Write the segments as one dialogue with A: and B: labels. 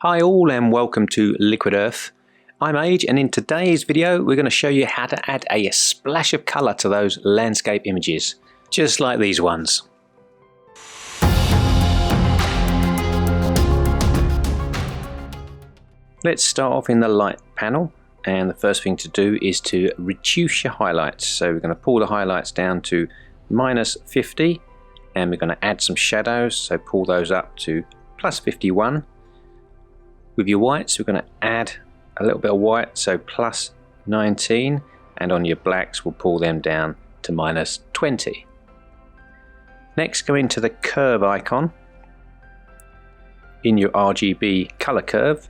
A: Hi all and welcome to Liquid Earth. I'm Age, and in today's video we're going to show you how to add a splash of colour to those landscape images, just like these ones. Let's start off in the light panel, and the first thing to do is to reduce your highlights. So we're going to pull the highlights down to -50, and we're going to add some shadows, so pull those up to +51. With your whites, we're going to add a little bit of white, so +19, and on your blacks we'll pull them down to -20. Next, go into the curve icon in your RGB color curve,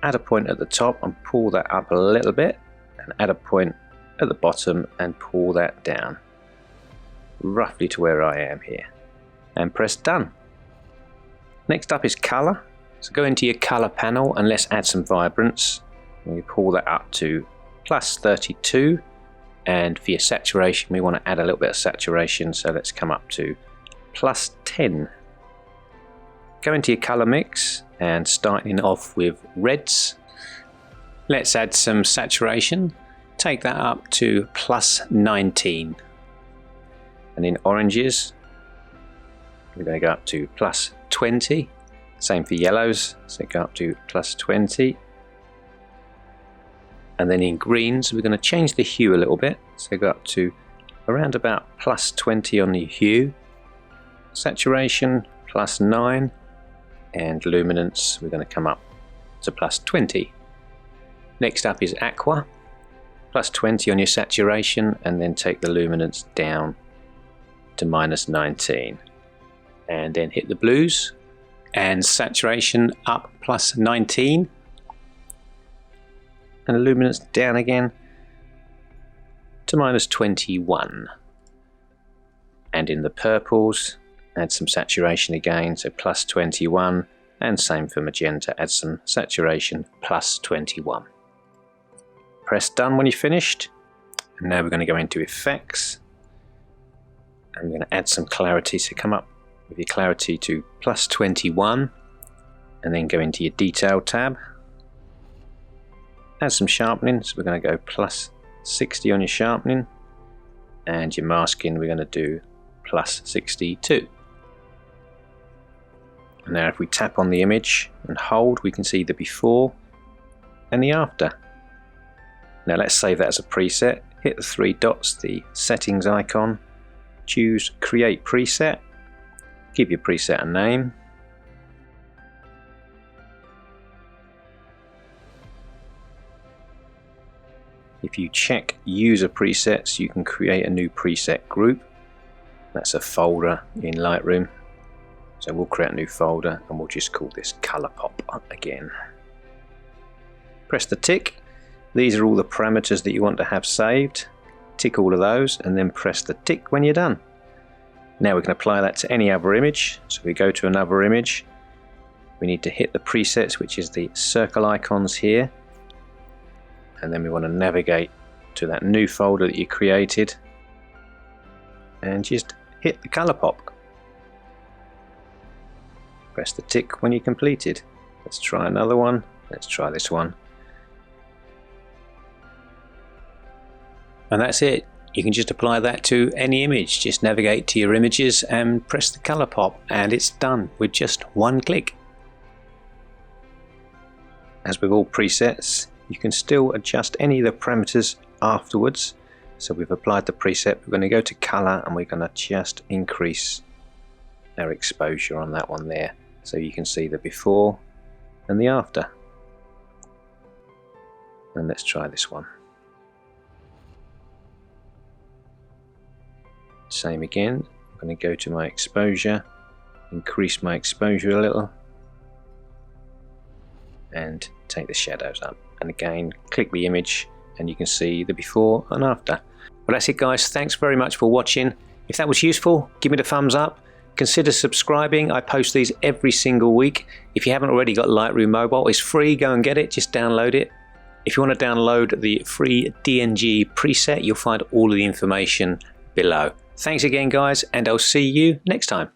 A: add a point at the top and pull that up a little bit, and add a point at the bottom and pull that down roughly to where I am here, and press done. Next up is color. So go into your color panel and let's add some vibrance. We pull that up to +32, and for your saturation we want to add a little bit of saturation, so let's come up to +10. Go into your color mix and starting off with reds, let's add some saturation, take that up to +19. And in oranges we're going to go up to +20. Same for yellows, so go up to +20. And then in greens we're going to change the hue a little bit, so go up to around about +20 on the hue. Saturation +9, and luminance we're going to come up to +20. Next up is aqua, +20 on your saturation, and then take the luminance down to -19. And then hit the blues, and saturation up +19, and luminance down again to -21. And in the purples, add some saturation again, so +21, and same for magenta, add some saturation +21. Press done when you're finished. And now we're going to go into effects, and we're going to add some clarity, so come up with your clarity to +21, and then go into your detail tab, add some sharpening, so we're going to go +60 on your sharpening, and your masking we're going to do +62. And now if we tap on the image and hold, we can see the before and the after. Now let's save that as a preset. Hit the 3 dots, the settings icon, choose create preset, give your preset a name, if you check user presets you can create a new preset group. That's a folder in Lightroom, so we'll create a new folder and we'll just call this color pop again. Press the tick. These are all the parameters that you want to have saved. Tick all of those and then press the tick when you're done. Now we can apply that to any other image, so we go to another image, we need to hit the presets, which is the circle icons here, and then we want to navigate to that new folder that you created and just hit the color pop. Press the tick when you're completed. Let's try another one. Let's try this one. And that's it. You can just apply that to any image. Just navigate to your images and press the color pop, and it's done with just one click. As with all presets, you can still adjust any of the parameters afterwards. So we've applied the preset, we're going to go to color and we're going to just increase our exposure on that one there, so you can see the before and the after. And let's try this one. Same again, I'm going to go to my exposure, increase my exposure a little, and take the shadows up. And again, click the image and you can see the before and after. Well, that's it guys, thanks very much for watching. If that was useful, give me the thumbs up. Consider subscribing, I post these every single week. If you haven't already got Lightroom Mobile, it's free, go and get it, just download it. If you want to download the free DNG preset, you'll find all of the information below. Thanks again guys, and I'll see you next time.